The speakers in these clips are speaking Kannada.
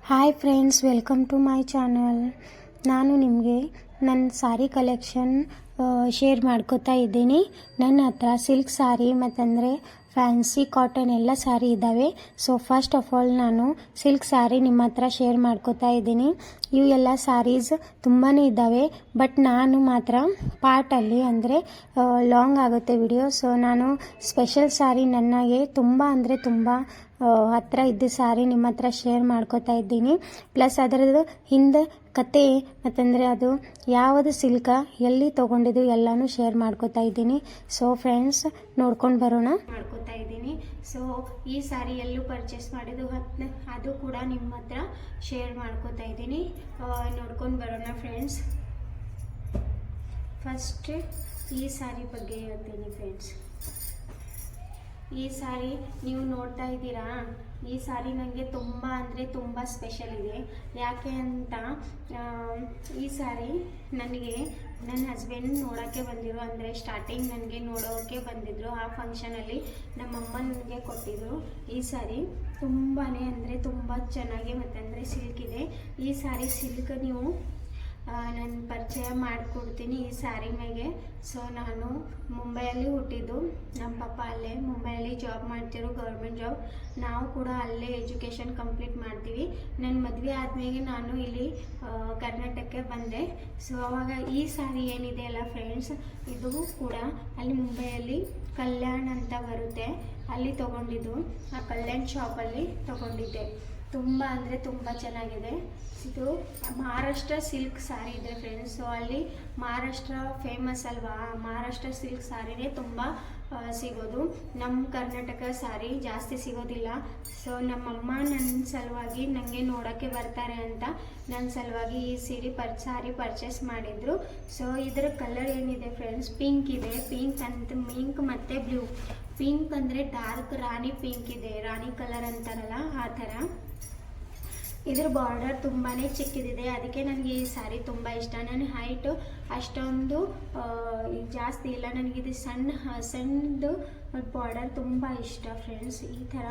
Hi friends, welcome to my channel. ನಾನು ನಿಮಗೆ ನನ್ನ ಸಾರಿ ಕಲೆಕ್ಷನ್ ಶೇರ್ ಮಾಡ್ಕೋತಾ ಇದ್ದೀನಿ. ನನ್ನ ಹತ್ರ ಸಿಲ್ಕ್ ಸಾರಿ ಮತ್ತಂದರೆ ಫ್ಯಾನ್ಸಿ ಕಾಟನ್ ಎಲ್ಲ ಸಾರಿ ಇದ್ದಾವೆ. ಸೊ ಫಸ್ಟ್ ಆಫ್ ಆಲ್ ನಾನು ಸಿಲ್ಕ್ ಸಾರಿ ನಿಮ್ಮ ಹತ್ರ ಶೇರ್ ಮಾಡ್ಕೋತಾ ಇದ್ದೀನಿ. ಇವು ಎಲ್ಲ ಸಾರೀಸ್ ತುಂಬಾ ಇದ್ದಾವೆ, ಬಟ್ ನಾನು ಮಾತ್ರ ಪಾರ್ಟಲ್ಲಿ ಅಂದರೆ ಲಾಂಗ್ ಆಗುತ್ತೆ ವಿಡಿಯೋ. ಸೊ ನಾನು ಸ್ಪೆಷಲ್ ಸಾರಿ ನನಗೆ ತುಂಬ ಅಂದರೆ ತುಂಬ ಹತ್ರ ಇದ್ದ ಸಾರಿ ನಿಮ್ಮ ಹತ್ರ ಶೇರ್ ಮಾಡ್ಕೋತಾ ಇದ್ದೀನಿ. ಪ್ಲಸ್ ಅದರದ್ದು ಹಿಂದೆ ಕತೆ ಮತ್ತಂದರೆ ಅದು ಯಾವುದು ಸಿಲ್ಕ ಎಲ್ಲಿ ತೊಗೊಂಡಿದ್ದು ಎಲ್ಲನೂ ಶೇರ್ ಮಾಡ್ಕೋತಾ ಇದ್ದೀನಿ. ಸೊ ಫ್ರೆಂಡ್ಸ್, ನೋಡ್ಕೊಂಡು ಬರೋಣ. ಮಾಡ್ಕೋತಾ ಇದ್ದೀನಿ. ಸೊ ಈ ಸಾರಿ ಎಲ್ಲೂ ಪರ್ಚೇಸ್ ಮಾಡಿದ್ದು ಅದು ಕೂಡ ನಿಮ್ಮ ಹತ್ರ ಶೇರ್ ಮಾಡ್ಕೋತಾ ಇದ್ದೀನಿ. ನೋಡ್ಕೊಂಡು ಬರೋಣ ಫ್ರೆಂಡ್ಸ್. ಫಸ್ಟ್ ಈ ಸಾರಿ ಬಗ್ಗೆ ಹೇಳ್ತೀನಿ ಫ್ರೆಂಡ್ಸ್. ಈ ಸಾರಿ ನೀವು ನೋಡ್ತಾ ಇದ್ದೀರಾ, ಈ ಸಾರಿ ನನಗೆ ತುಂಬ ಅಂದರೆ ತುಂಬ ಸ್ಪೆಷಲ್ ಇದೆ. ಯಾಕೆ ಅಂತ, ಈ ಸಾರಿ ನನಗೆ ನನ್ನ ಹಸ್ಬೆಂಡ್ ನೋಡೋಕ್ಕೆ ಬಂದಿರು, ಅಂದರೆ ಸ್ಟಾರ್ಟಿಂಗ್ ನನಗೆ ನೋಡೋಕ್ಕೆ ಬಂದಿದ್ದರು. ಆ ಫಂಕ್ಷನಲ್ಲಿ ನಮ್ಮಮ್ಮ ನನಗೆ ಕೊಟ್ಟಿದ್ರು. ಈ ಸಾರಿ ತುಂಬಾ ಅಂದರೆ ತುಂಬ ಚೆನ್ನಾಗಿ ಮತ್ತಂದರೆ ಸಿಲ್ಕ್ ಇದೆ. ಈ ಸಾರಿ ಸಿಲ್ಕ್ ನೀವು ನಾನು ಪರಿಚಯ ಮಾಡಿಕೊಡ್ತೀನಿ ಈ ಸ್ಯಾರಿ ಮೇಲೆ. ಸೊ ನಾನು ಮುಂಬೈಯಲ್ಲಿ ಹುಟ್ಟಿದ್ದು, ನಮ್ಮ ಪಪ್ಪ ಅಲ್ಲೇ ಮುಂಬೈಯಲ್ಲಿ ಜಾಬ್ ಮಾಡ್ತಿರೋ, ಗೌರ್ಮೆಂಟ್ ಜಾಬ್. ನಾವು ಕೂಡ ಅಲ್ಲೇ ಎಜುಕೇಷನ್ ಕಂಪ್ಲೀಟ್ ಮಾಡ್ತೀವಿ. ನನ್ನ ಮದುವೆ ಆದಮೇಲೆ ನಾನು ಇಲ್ಲಿ ಕರ್ನಾಟಕಕ್ಕೆ ಬಂದೆ. ಸೊ ಅವಾಗ ಈ ಸ್ಯಾರಿ ಏನಿದೆ ಅಲ್ಲ ಫ್ರೆಂಡ್ಸ್, ಇದು ಕೂಡ ಅಲ್ಲಿ ಮುಂಬೈಯಲ್ಲಿ ಕಲ್ಯಾಣ್ ಅಂತ ಬರುತ್ತೆ, ಅಲ್ಲಿ ತೊಗೊಂಡಿದ್ದು. ಆ ಕಲ್ಯಾಣ್ ಶಾಪಲ್ಲಿ ತೊಗೊಂಡಿದ್ದೆ. ತುಂಬ ಅಂದರೆ ತುಂಬ ಚೆನ್ನಾಗಿದೆ. ಇದು ಮಹಾರಾಷ್ಟ್ರ ಸಿಲ್ಕ್ ಸಾರಿ ಇದೆ ಫ್ರೆಂಡ್ಸ್. ಸೊ ಅಲ್ಲಿ ಮಹಾರಾಷ್ಟ್ರ ಫೇಮಸ್ ಅಲ್ವಾ, ಮಹಾರಾಷ್ಟ್ರ ಸಿಲ್ಕ್ ಸಾರಿನೇ ತುಂಬ ಸಿಗೋದು. ನಮ್ಮ ಕರ್ನಾಟಕ ಸಾರಿ ಜಾಸ್ತಿ ಸಿಗೋದಿಲ್ಲ. ಸೊ ನಮ್ಮಮ್ಮ ನನ್ನ ಸಲುವಾಗಿ ನನಗೆ ನೋಡೋಕ್ಕೆ ಬರ್ತಾರೆ ಅಂತ ನನ್ನ ಸಲುವಾಗಿ ಈ ಸಾರಿ ಪರ್ಚೇಸ್ ಮಾಡಿದರು. ಸೊ ಇದರ ಕಲರ್ ಏನಿದೆ ಫ್ರೆಂಡ್ಸ್, ಪಿಂಕ್ ಇದೆ. ಪಿಂಕ್ ಮತ್ತು ಬ್ಲೂ. ಪಿಂಕ್ ಅಂದರೆ ಡಾರ್ಕ್ ರಾಣಿ ಪಿಂಕ್ ಇದೆ, ರಾಣಿ ಕಲರ್ ಅಂತಾರಲ್ಲ ಆ ಥರ. ಇದ್ರ ಬಾರ್ಡರ್ ತುಂಬಾ ಚಿಕ್ಕದಿದೆ, ಅದಕ್ಕೆ ನನಗೆ ಈ ಸ್ಯಾರಿ ತುಂಬ ಇಷ್ಟ. ನನ್ನ ಹೈಟು ಅಷ್ಟೊಂದು ಜಾಸ್ತಿ ಇಲ್ಲ, ನನಗಿದು ಸಣ್ಣದು ಬಾರ್ಡರ್ ತುಂಬ ಇಷ್ಟ ಫ್ರೆಂಡ್ಸ್. ಈ ಥರ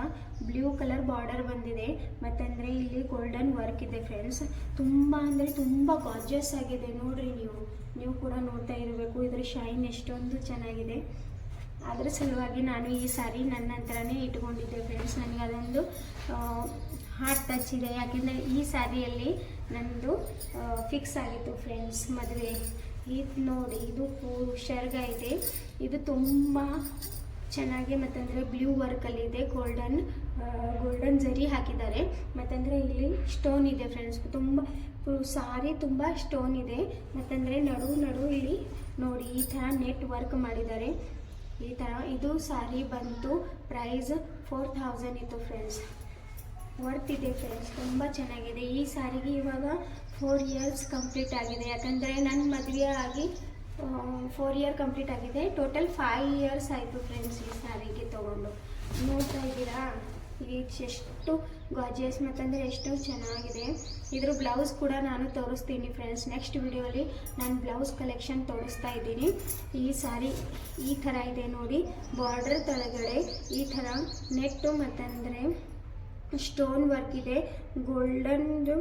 ಬ್ಲೂ ಕಲರ್ ಬಾರ್ಡರ್ ಬಂದಿದೆ, ಮತ್ತಂದರೆ ಇಲ್ಲಿ ಗೋಲ್ಡನ್ ವರ್ಕ್ ಇದೆ ಫ್ರೆಂಡ್ಸ್. ತುಂಬ ಅಂದರೆ ತುಂಬ ಗಾರ್ಜಿಯಸ್ ಆಗಿದೆ. ನೋಡ್ರಿ, ನೀವು ಕೂಡ ನೋಡ್ತಾ ಇರಬೇಕು ಇದ್ರ ಶೈನ್ ಎಷ್ಟೊಂದು ಚೆನ್ನಾಗಿದೆ. ಅದರ ಸಲುವಾಗಿ ನಾನು ಈ ಸಾರಿ ನನ್ನ ಹತ್ರನೇ ಇಟ್ಕೊಂಡಿದ್ದೆ ಫ್ರೆಂಡ್ಸ್. ನನಗೆ ಅದೊಂದು ಹಾರ್ಟ್ ಟಚ್ ಇದೆ, ಯಾಕೆಂದರೆ ಈ ಸ್ಯಾರಿಯಲ್ಲಿ ನನ್ನದು ಫಿಕ್ಸ್ ಆಗಿತ್ತು ಫ್ರೆಂಡ್ಸ್ ಮದುವೆ. ಇದು ನೋಡಿ, ಇದು ಶರ್ಗ ಇದೆ. ಇದು ತುಂಬ ಚೆನ್ನಾಗಿ ಮತ್ತಂದರೆ ಬ್ಲೂ ವರ್ಕಲ್ಲಿದೆ, ಗೋಲ್ಡನ್ ಜರಿ ಹಾಕಿದ್ದಾರೆ. ಮತ್ತಂದರೆ ಇಲ್ಲಿ ಸ್ಟೋನ್ ಇದೆ ಫ್ರೆಂಡ್ಸ್. ತುಂಬ ಸಾರಿ ತುಂಬ ಸ್ಟೋನ್ ಇದೆ. ಮತ್ತಂದರೆ ನಡು ಇಲ್ಲಿ ನೋಡಿ ಈ ಥರ ನೆಟ್ ವರ್ಕ್ ಮಾಡಿದ್ದಾರೆ. ಈ ಥರ ಇದು ಸಾರಿ ಬಂತು ಪ್ರೈಸ್ 4000 ಇತ್ತು ಫ್ರೆಂಡ್ಸ್. ವರ್ತ್ ಇದೆ ಫ್ರೆಂಡ್ಸ್, ತುಂಬ ಚೆನ್ನಾಗಿದೆ. ಈ ಸಾರಿಗೆ ಇವಾಗ 4 ಇಯರ್ಸ್ ಕಂಪ್ಲೀಟ್ ಆಗಿದೆ. ಯಾಕಂದರೆ ನನ್ನ ಮದುವೆ ಆಗಿ 4 ಇಯರ್ ಕಂಪ್ಲೀಟ್ ಆಗಿದೆ. ಟೋಟಲ್ 5 ಇಯರ್ಸ್ ಆಯಿತು ಫ್ರೆಂಡ್ಸ್ ಈ ಸಾರಿಗೆ ತೊಗೊಂಡು. ನೋಡ್ತಾ ಇದ್ದೀರಾ ಎಷ್ಟು ಗಾರ್ಜಿಯಸ್ ಮತ್ತಂದರೆ ಎಷ್ಟು ಚೆನ್ನಾಗಿದೆ. ಇದ್ರ ಬ್ಲೌಸ್ ಕೂಡ ನಾನು ತೋರಿಸ್ತೀನಿ ಫ್ರೆಂಡ್ಸ್. ನೆಕ್ಸ್ಟ್ ವಿಡಿಯೋಲಿ ನಾನು ಬ್ಲೌಸ್ ಕಲೆಕ್ಷನ್ ತೋರಿಸ್ತಾ ಇದ್ದೀನಿ. ಈ ಸಾರಿ ಈ ಥರ ಇದೆ ನೋಡಿ, ಬಾರ್ಡರ್ ಕೆಳಗಡೆ ಈ ಥರ ನೆಟ್ಟು ಮತ್ತಂದರೆ ಸ್ಟೋನ್ ವರ್ಕ್ ಇದೆ, ಗೋಲ್ಡನ್ದು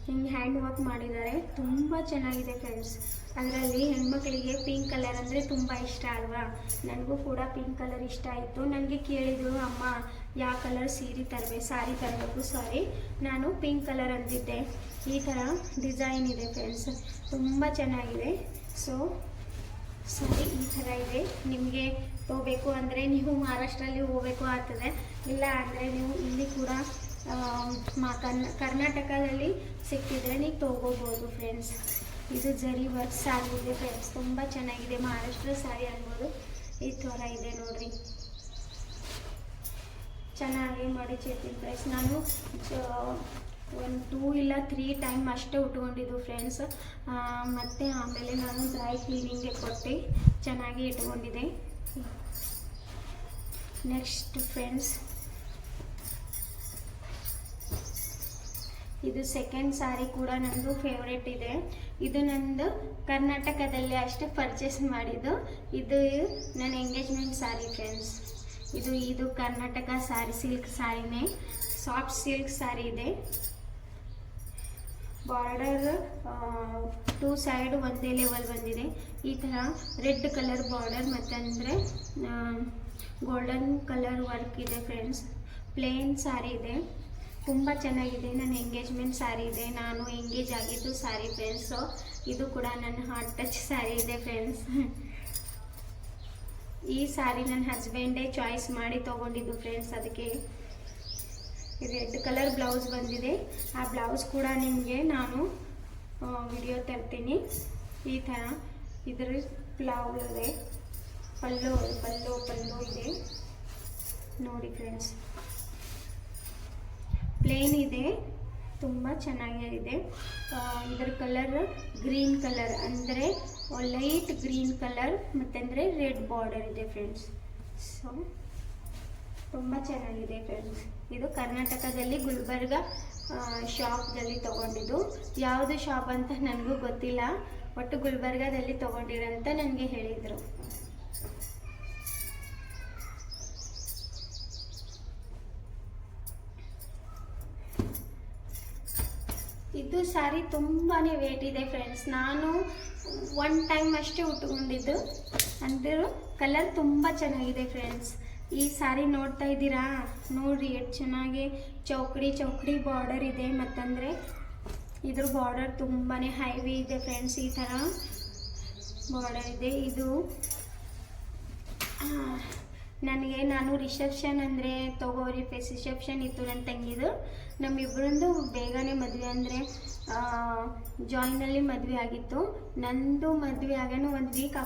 ಹಿಂಗೆ ಹ್ಯಾಂಡ್ ವರ್ಕ್ ಮಾಡಿದ್ದಾರೆ. ತುಂಬ ಚೆನ್ನಾಗಿದೆ ಫ್ರೆಂಡ್ಸ್. ಅದರಲ್ಲಿ ಹೆಣ್ಮಕ್ಳಿಗೆ ಪಿಂಕ್ ಕಲರ್ ಅಂದರೆ ತುಂಬ ಇಷ್ಟ ಅಲ್ವಾ, ನನಗೂ ಕೂಡ ಪಿಂಕ್ ಕಲರ್ ಇಷ್ಟ ಆಯಿತು. ನನಗೆ ಕೇಳಿದರು, ಅಮ್ಮ ಯಾವ ಕಲರ್ ಸಾರಿ ತರಬೇಕು. ಸಾರಿ ನಾನು ಪಿಂಕ್ ಕಲರ್ ಅಂದಿದ್ದೆ. ಈ ಥರ ಡಿಸೈನ್ ಇದೆ ಫ್ರೆಂಡ್ಸ್, ತುಂಬ ಚೆನ್ನಾಗಿದೆ. ಸೊ ಸಾರಿ ಈ ಥರ ಇದೆ. ನಿಮಗೆ ಹೋಗಬೇಕು ಅಂದರೆ ನೀವು ಮಹಾರಾಷ್ಟ್ರಲ್ಲಿ ಹೋಗಬೇಕು ಆಗ್ತದೆ, ಇಲ್ಲ ಅಂದರೆ ನೀವು ಇಲ್ಲಿ ಕೂಡ ಕರ್ನಾಟಕದಲ್ಲಿ ಸಿಕ್ಕಿದ್ರೆ ನೀವು ತೊಗೋಬೋದು ಫ್ರೆಂಡ್ಸ್. ಇದು ಜರಿ ವರ್ಕ್ ಸಾರಿ ಇದೆ ಫ್ರೆಂಡ್ಸ್, ತುಂಬ ಚೆನ್ನಾಗಿದೆ. ಮಹಾರಾಷ್ಟ್ರ ಸಾರಿ ಅನ್ಬೋದು. ಈ ಥರ ಇದೆ ನೋಡ್ರಿ, ಚೆನ್ನಾಗಿ ಮಡಿಚಿರ್ತೀನಿ ಫ್ರೆಂಡ್ಸ್. ನಾನು 1, 2 ಇಲ್ಲ 3 ಟೈಮ್ ಅಷ್ಟೇ ಉಟ್ಕೊಂಡಿದ್ದು ಫ್ರೆಂಡ್ಸ್. ಮತ್ತು ಆಮೇಲೆ ನಾನು ಡ್ರೈ ಕ್ಲೀನಿಂಗ್ಗೆ ಕೊಟ್ಟು ಚೆನ್ನಾಗಿ ಇಟ್ಕೊಂಡಿದ್ದೆ. ನೆಕ್ಸ್ಟ್ ಫ್ರೆಂಡ್ಸ್, ಇದು ಸೆಕೆಂಡ್ ಸಾರಿ ಕೂಡ ನಂದು ಫೇವ್ರೇಟ್ ಇದೆ. ಇದು ನಂದು ಕರ್ನಾಟಕದಲ್ಲಿ ಅಷ್ಟೇ ಪರ್ಚೇಸ್ ಮಾಡಿದ್ದು. ಇದು ನನ್ನ ಎಂಗೇಜ್ಮೆಂಟ್ ಸಾರಿ ಫ್ರೆಂಡ್ಸ್. ಇದು ಕರ್ನಾಟಕ ಸಾರಿ, ಸಿಲ್ಕ್ ಸಾರಿನೇ. ಸೊ ಸಾಫ್ಟ್ ಸಿಲ್ಕ್ ಸ್ಯಾರಿ ಇದೆ. ಬಾರ್ಡರ್ 2 ಸೈಡ್ ಒಂದೇ ಲೆವೆಲ್ ಬಂದಿದೆ. ಈ ಥರ ರೆಡ್ ಕಲರ್ ಬಾರ್ಡರ್ ಮತ್ತಂದರೆ ಗೋಲ್ಡನ್ ಕಲರ್ ವರ್ಕ್ ಇದೆ ಫ್ರೆಂಡ್ಸ್. ಪ್ಲೇನ್ ಸ್ಯಾರಿ ಇದೆ, ತುಂಬ ಚೆನ್ನಾಗಿದೆ. ನನ್ನ ಎಂಗೇಜ್ಮೆಂಟ್ ಸ್ಯಾರಿ ಇದೆ, ನಾನು ಎಂಗೇಜ್ ಆಗಿದ್ದು ಸ್ಯಾರಿ ಫ್ರೆಂಡ್ಸ್. ಸೊ ಇದು ಕೂಡ ನನ್ನ ಹಾರ್ಟ್ ಟಚ್ ಸ್ಯಾರಿ ಇದೆ ಫ್ರೆಂಡ್ಸ್. ಈ ಸ್ಯಾರಿ ನನ್ನ ಹಸ್ಬೆಂಡೇ ಚಾಯ್ಸ್ ಮಾಡಿ ತೊಗೊಂಡಿದ್ದು ಫ್ರೆಂಡ್ಸ್. ಅದಕ್ಕೆ ರೆಡ್ ಕಲರ್ ಬ್ಲೌಸ್ ಬಂದಿದೆ. ಆ ಬ್ಲೌಸ್ ಕೂಡ ನಿಮಗೆ ನಾನು ವಿಡಿಯೋ ತರ್ತೀನಿ. ಈ ಥರ ಇದರ ಬ್ಲೌಸ್ ಇದೆ, ಪಲ್ಲು ಇದೆ ನೋಡಿ ಫ್ರೆಂಡ್ಸ್. ಪ್ಲೇನ್ ಇದೆ, ತುಂಬ ಚೆನ್ನಾಗಿದೆ. ಇದರ ಕಲರ್ ಗ್ರೀನ್ ಕಲರ್ ಅಂದರೆ ಲೈಟ್ ಗ್ರೀನ್ ಕಲರ್ ಮತ್ತಂದರೆ ರೆಡ್ ಬಾರ್ಡರ್ ಇದೆ ಫ್ರೆಂಡ್ಸ್. ಸೊ ತುಂಬ ಚೆನ್ನಾಗಿದೆ ಫ್ರೆಂಡ್ಸ್. ಇದು ಕರ್ನಾಟಕದಲ್ಲಿ ಗುಲ್ಬರ್ಗ ಶಾಪ್ದಲ್ಲಿ ತೊಗೊಂಡಿದ್ದು. ಯಾವುದು ಶಾಪ್ ಅಂತ ನನಗೂ ಗೊತ್ತಿಲ್ಲ, ಒಟ್ಟು ಗುಲ್ಬರ್ಗದಲ್ಲಿ ತೊಗೊಂಡಿರಂತ ನನಗೆ ಹೇಳಿದರು. ಇದು ಸ್ಯಾರಿ ತುಂಬಾ ವೇಟ್ ಇದೆ ಫ್ರೆಂಡ್ಸ್. ನಾನು 1 ಟೈಮ್ ಅಷ್ಟೇ ಉಟ್ಕೊಂಡಿದ್ದು, ಅಂದರೂ ಕಲರ್ ತುಂಬ ಚೆನ್ನಾಗಿದೆ ಫ್ರೆಂಡ್ಸ್. ಈ ಸ್ಯಾರಿ ನೋಡ್ತಾ ಇದ್ದೀರಾ, ನೋಡಿರಿ ಎಷ್ಟು ಚೆನ್ನಾಗಿ ಚೌಕಡಿ ಬಾರ್ಡರ್ ಇದೆ. ಮತ್ತಂದರೆ ಇದ್ರ ಬಾರ್ಡರ್ ತುಂಬಾ ಹೈವಿ ಇದೆ ಫ್ರೆಂಡ್ಸ್. ಈ ಥರ ಬಾರ್ಡರ್ ಇದೆ. ಇದು ನಾನು ರಿಸೆಪ್ಷನ್ ಅಂದರೆ ತಗೋರಿ ರಿಸೆಪ್ಷನ್ ಇತ್ತು ನನ್ನ ತಂಗಿದು. ನಮ್ಮಿಬ್ಬರಂದು ಬೇಗನೆ ಮದುವೆ ಅಂದರೆ ಜಾಯಿನಲ್ಲಿ ಮದುವೆ ಆಗಿತ್ತು. ನಂದು ಮದುವೆ ಆಗೋಣ 1 ವೀಕ್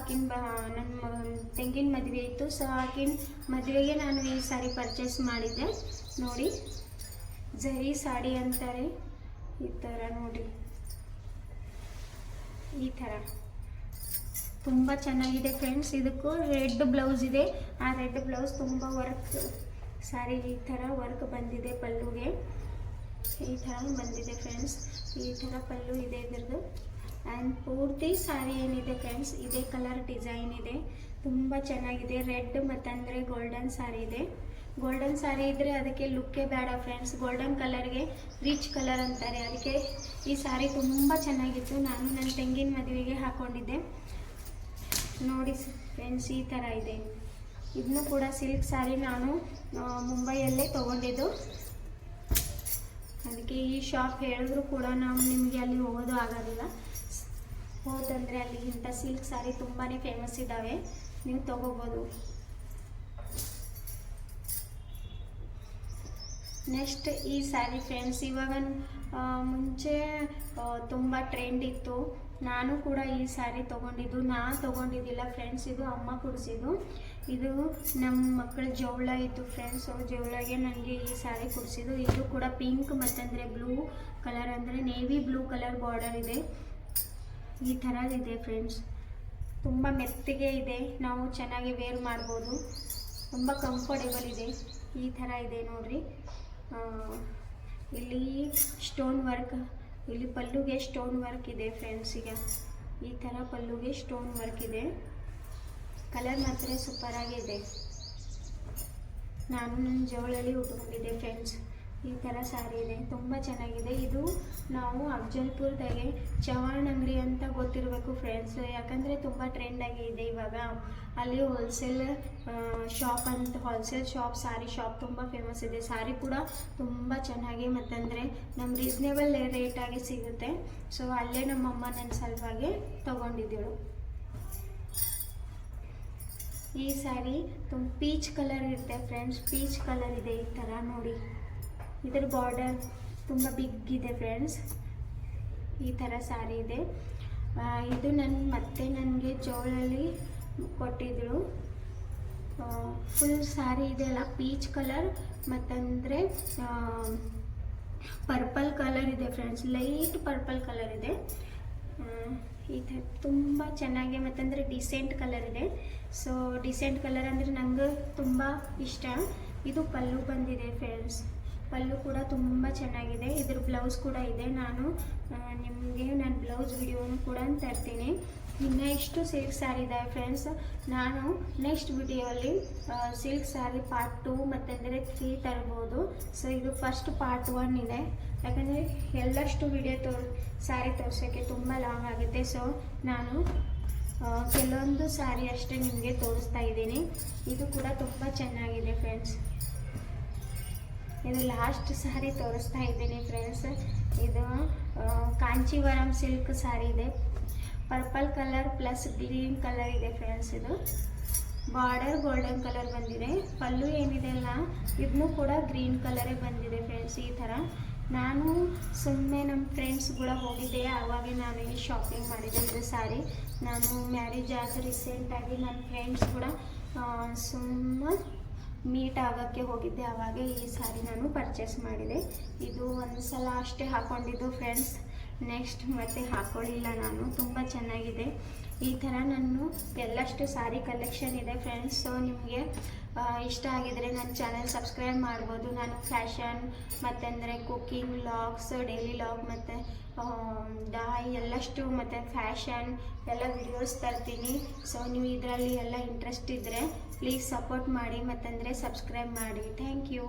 ನನ್ನ ತಂಗಿನ ಮದುವೆ ಇತ್ತು. ಸೊ ಆಕಿನ ಮದುವೆಗೆ ನಾನು ಈ ಸ್ಯಾರಿ ಪರ್ಚೇಸ್ ಮಾಡಿದ್ದೆ. ನೋಡಿ, ಜರಿ ಸಾಡಿ ಅಂತಾರೆ, ಈ ಥರ ನೋಡಿ, ಈ ಥರ ತುಂಬ ಚೆನ್ನಾಗಿದೆ ಫ್ರೆಂಡ್ಸ್. ಇದಕ್ಕೂ ರೆಡ್ ಬ್ಲೌಸ್ ಇದೆ. ಆ ರೆಡ್ ಬ್ಲೌಸ್ ತುಂಬ ವರ್ಕ್ ಸ್ಯಾರಿ ಈ ಥರ ವರ್ಕ್ ಬಂದಿದೆ. ಪಲ್ಲುಗೆ ಈ ಥರ ಬಂದಿದೆ ಫ್ರೆಂಡ್ಸ್. ಈ ಥರ ಪಲ್ಲು ಇದೆ ಇದ್ರದ್ದು. ಆ್ಯಂಡ್ ಪೂರ್ತಿ ಸ್ಯಾರಿ ಏನಿದೆ ಫ್ರೆಂಡ್ಸ್, ಇದೇ ಕಲರ್ ಡಿಸೈನ್ ಇದೆ, ತುಂಬ ಚೆನ್ನಾಗಿದೆ. ರೆಡ್ ಮತ್ತಂದರೆ ಗೋಲ್ಡನ್ ಸ್ಯಾರಿ ಇದೆ. ಗೋಲ್ಡನ್ ಸ್ಯಾರಿ ಇದ್ದರೆ ಅದಕ್ಕೆ ಲುಕ್ಕೇ ಬೇಡ ಫ್ರೆಂಡ್ಸ್. ಗೋಲ್ಡನ್ ಕಲರ್ಗೆ ರಿಚ್ ಕಲರ್ ಅಂತಾರೆ. ಅದಕ್ಕೆ ಈ ಸ್ಯಾರಿ ತುಂಬ ಚೆನ್ನಾಗಿತ್ತು. ನಾನು ನನ್ನ ತಂಗಿನ ಮದುವೆಗೆ ಹಾಕ್ಕೊಂಡಿದ್ದೆ. ನೋಡಿ ಫ್ರೆಂಡ್ಸ್, ಈ ಥರ ಇದೆ. ಇದನ್ನು ಕೂಡ ಸಿಲ್ಕ್ ಸ್ಯಾರಿ ನಾನು ಮುಂಬೈಯಲ್ಲೇ ತೊಗೊಂಡಿದ್ದು. ಅದಕ್ಕೆ ಈ ಶಾಪ್ ಹೇಳಿದ್ರು ಕೂಡ ನಾವು ನಿಮಗೆ ಅಲ್ಲಿ ಹೋಗೋದು ಆಗೋದಿಲ್ಲ. ಹೋದಂದರೆ ಅಲ್ಲಿ ಇಂಥ ಸಿಲ್ಕ್ ಸ್ಯಾರಿ ತುಂಬಾ ಫೇಮಸ್ ಇದ್ದಾವೆ, ನೀವು ತೊಗೋಬೋದು. ನೆಕ್ಸ್ಟ್ ಈ ಸ್ಯಾರಿ ಫ್ರೆಂಡ್ಸ್, ಇವಾಗ ಮುಂಚೆ ತುಂಬ ಟ್ರೆಂಡ್ ಇತ್ತು. ನಾನು ಕೂಡ ಈ ಸ್ಯಾರಿ ತೊಗೊಂಡಿದ್ದು. ನಾನು ತೊಗೊಂಡಿದ್ದಿಲ್ಲ ಫ್ರೆಂಡ್ಸ್, ಇದು ಅಮ್ಮ ಕೊಡಿಸಿದ್ದು. ಇದು ನಮ್ಮ ಮಕ್ಕಳ ಜವಳ ಇತ್ತು ಫ್ರೆಂಡ್ಸ್. ಜವಳಗೆ ನನಗೆ ಈ ಸ್ಯಾರಿ ಕೊಡಿಸಿದ್ದು. ಇದು ಕೂಡ ಪಿಂಕ್ ಮತ್ತಂದರೆ ಬ್ಲೂ ಕಲರ್ ಅಂದರೆ ನೇವಿ ಬ್ಲೂ ಕಲರ್ ಬಾರ್ಡರ್ ಇದೆ. ಈ ಥರ ಇದೆ ಫ್ರೆಂಡ್ಸ್. ತುಂಬ ಮೆತ್ತಗೆ ಇದೆ, ನಾವು ಚೆನ್ನಾಗಿ ವೇರ್ ಮಾಡ್ಬೋದು, ತುಂಬ ಕಂಫರ್ಟೇಬಲ್ ಇದೆ. ಈ ಥರ ಇದೆ ನೋಡಿರಿ. ಇಲ್ಲಿ ಸ್ಟೋನ್ ವರ್ಕ್, ಇಲ್ಲಿ ಪಲ್ಲುಗೆ ಸ್ಟೋನ್ ವರ್ಕ್ ಇದೆ ಫ್ರೆಂಡ್ಸ್. ಈಗ ಈ ಥರ ಪಲ್ಲುಗೆ ಸ್ಟೋನ್ ವರ್ಕ್ ಇದೆ. ಕಲರ್ ಮಾತ್ರ ಸೂಪರಾಗಿದೆ. ನಾನು ನನ್ನ ಜವಳಲ್ಲಿ ಉಟ್ಕೊಂಡಿದ್ದೆ ಫ್ರೆಂಡ್ಸ್. ಈ ಥರ ಸ್ಯಾರಿ ಇದೆ, ತುಂಬ ಚೆನ್ನಾಗಿದೆ. ಇದು ನಾವು ಅಫ್ಜಲ್ಪುರದಾಗೆ ಚವಾಣ್ ಅಂಗಡಿ ಅಂತ ಗೊತ್ತಿರಬೇಕು ಫ್ರೆಂಡ್ಸ್, ಯಾಕಂದರೆ ತುಂಬ ಟ್ರೆಂಡಾಗಿ ಇದೆ ಇವಾಗ. ಅಲ್ಲಿ ಹೋಲ್ಸೇಲ್ ಶಾಪ್ ಅಂತ, ಹೋಲ್ಸೇಲ್ ಶಾಪ್, ಸ್ಯಾರಿ ಶಾಪ್ ತುಂಬ ಫೇಮಸ್ ಇದೆ. ಸ್ಯಾರಿ ಕೂಡ ತುಂಬ ಚೆನ್ನಾಗಿ ಮತ್ತಂದರೆ ನಮ್ಮ ರೀಸ್ನೇಬಲ್ ರೇಟಾಗಿ ಸಿಗುತ್ತೆ. ಸೊ ಅಲ್ಲೇ ನಮ್ಮಮ್ಮ ನನ್ನ ಸಲುವಾಗಿ ತೊಗೊಂಡಿದ್ದಳು. ಈ ಸ್ಯಾರಿ ತುಂಬ ಪೀಚ್ ಕಲರ್ ಇರುತ್ತೆ ಫ್ರೆಂಡ್ಸ್. ಪೀಚ್ ಕಲರ್ ಇದೆ ಈ ಥರ ನೋಡಿ. ಇದರ ಬಾರ್ಡರ್ ತುಂಬ ಬಿಗ್ ಇದೆ ಫ್ರೆಂಡ್ಸ್. ಈ ಥರ ಸ್ಯಾರಿ ಇದೆ. ಇದು ಮತ್ತೆ ನನಗೆ ಜೋಳಲ್ಲಿ ಕೊಟ್ಟಿದ್ರು. ಫುಲ್ ಸ್ಯಾರಿ ಇದೆಯಲ್ಲ ಪೀಚ್ ಕಲರ್ ಮತ್ತಂದರೆ ಪರ್ಪಲ್ ಕಲರ್ ಇದೆ ಫ್ರೆಂಡ್ಸ್. ಲೈಟ್ ಪರ್ಪಲ್ ಕಲರ್ ಇದೆ. ಈ ಥರ ತುಂಬ ಚೆನ್ನಾಗಿ ಮತ್ತಂದರೆ ಡಿಸೆಂಟ್ ಕಲರ್ ಇದೆ. ಸೊ ಡಿಸೆಂಟ್ ಕಲರ್ ಅಂದರೆ ನನಗೆ ತುಂಬ ಇಷ್ಟ. ಇದು ಪಲ್ಲು ಬಂದಿದೆ ಫ್ರೆಂಡ್ಸ್. ಪಲ್ಲು ಕೂಡ ತುಂಬ ಚೆನ್ನಾಗಿದೆ. ಇದ್ರ ಬ್ಲೌಸ್ ಕೂಡ ಇದೆ. ನಾನು ನಿಮಗೆ ನನ್ನ ಬ್ಲೌಸ್ ವಿಡಿಯೋನು ಕೂಡ ತರ್ತೀನಿ. ಇನ್ನೂ ಇಷ್ಟು ಸಿಲ್ಕ್ ಸ್ಯಾರಿ ಇದ್ದಾವೆ ಫ್ರೆಂಡ್ಸ್. ನಾನು ನೆಕ್ಸ್ಟ್ ವಿಡಿಯೋಲಿ ಸಿಲ್ಕ್ ಸ್ಯಾರಿ ಪಾರ್ಟ್ 2 ಮತ್ತಂದರೆ 3 ತರ್ಬೋದು. ಸೊ ಇದು ಫಸ್ಟ್ ಪಾರ್ಟ್ 1 ಇದೆ, ಯಾಕಂದರೆ ಎಲ್ಲಷ್ಟು ವಿಡಿಯೋ ಸ್ಯಾರಿ ತೋರಿಸೋಕ್ಕೆ ತುಂಬ ಲಾಂಗ್ ಆಗುತ್ತೆ. ಸೊ ನಾನು ಕೆಲವೊಂದು ಸ್ಯಾರಿ ಅಷ್ಟೇ ನಿಮಗೆ ತೋರಿಸ್ತಾ ಇದ್ದೀನಿ. ಇದು ಕೂಡ ತುಂಬ ಚೆನ್ನಾಗಿದೆ ಫ್ರೆಂಡ್ಸ್. ಇದು ಲಾಸ್ಟ್ ಸ್ಯಾರಿ ತೋರಿಸ್ತಾ ಇದ್ದೀನಿ ಫ್ರೆಂಡ್ಸ್. ಇದು ಕಾಂಚೀವರಂ ಸಿಲ್ಕ್ ಸ್ಯಾರಿ ಇದೆ, purple colour plus green colour ಇದೆ ಫ್ರೆಂಡ್ಸ್. ಇದು ಬಾರ್ಡರ್ ಗೋಲ್ಡನ್ ಕಲರ್ ಬಂದಿದೆ, ಪಲ್ಲು ಏನಿದೆ ಅಲ್ಲ ಇದನ್ನು ಕೂಡ ಗ್ರೀನ್ ಕಲರೇ ಬಂದಿದೆ ಫ್ರೆಂಡ್ಸ್. ಈ ಥರ ನಾನು ಸುಮ್ಮನೆ ನಮ್ಮ ಫ್ರೆಂಡ್ಸ್ ಕೂಡ ಹೋಗಿದ್ದೆ, ಆವಾಗ ನಾನು ಈ ಶಾಪಿಂಗ್ ಮಾಡಿದೆ. ಇದು ಸ್ಯಾರಿ ನಾನು ಮ್ಯಾರೇಜ್ ಆದ ರೀಸೆಂಟಾಗಿ ನನ್ನ ಫ್ರೆಂಡ್ಸ್ ಕೂಡ ಸುಮ್ಮ ಮೀಟ್ ಆಗೋಕ್ಕೆ ಹೋಗಿದ್ದೆ, ಆವಾಗ ಈ ಸ್ಯಾರಿ ನಾನು ಪರ್ಚೇಸ್ ಮಾಡಿದೆ. ಇದು ಒಂದು ಸಲ ಅಷ್ಟೇ ಹಾಕ್ಕೊಂಡಿದ್ದು ಫ್ರೆಂಡ್ಸ್, ನೆಕ್ಸ್ಟ್ ಮತ್ತೆ ಹಾಕ್ಕೊಳ್ಳಿಲ್ಲ ನಾನು. ತುಂಬ ಚೆನ್ನಾಗಿದೆ. ಈ ಥರ ನಾನು ಎಲ್ಲಷ್ಟು ಸ್ಯಾರಿ ಕಲೆಕ್ಷನ್ ಇದೆ ಫ್ರೆಂಡ್ಸ್. ಸೊ ನಿಮಗೆ ಇಷ್ಟ ಆಗಿದರೆ ನನ್ನ ಚಾನಲ್ ಸಬ್ಸ್ಕ್ರೈಬ್ ಮಾಡ್ಬೋದು. ನಾನು ಫ್ಯಾಷನ್ ಮತ್ತಂದರೆ ಕುಕ್ಕಿಂಗ್ ವ್ಲಾಗ್ಸ್, ಡೈಲಿ ವ್ಲಾಗ್ ಮತ್ತು ಡಾಯ್ ಎಲ್ಲಷ್ಟು ಮತ್ತು ಫ್ಯಾಷನ್ ಎಲ್ಲ ವಿಡಿಯೋಸ್ ತರ್ತೀನಿ. ಸೊ ನೀವು ಇದರಲ್ಲಿ ಎಲ್ಲ ಇಂಟ್ರೆಸ್ಟ್ ಇದ್ದರೆ ಪ್ಲೀಸ್ ಸಪೋರ್ಟ್ ಮಾಡಿ ಮತ್ತಂದರೆ ಸಬ್ಸ್ಕ್ರೈಬ್ ಮಾಡಿ. Thank you.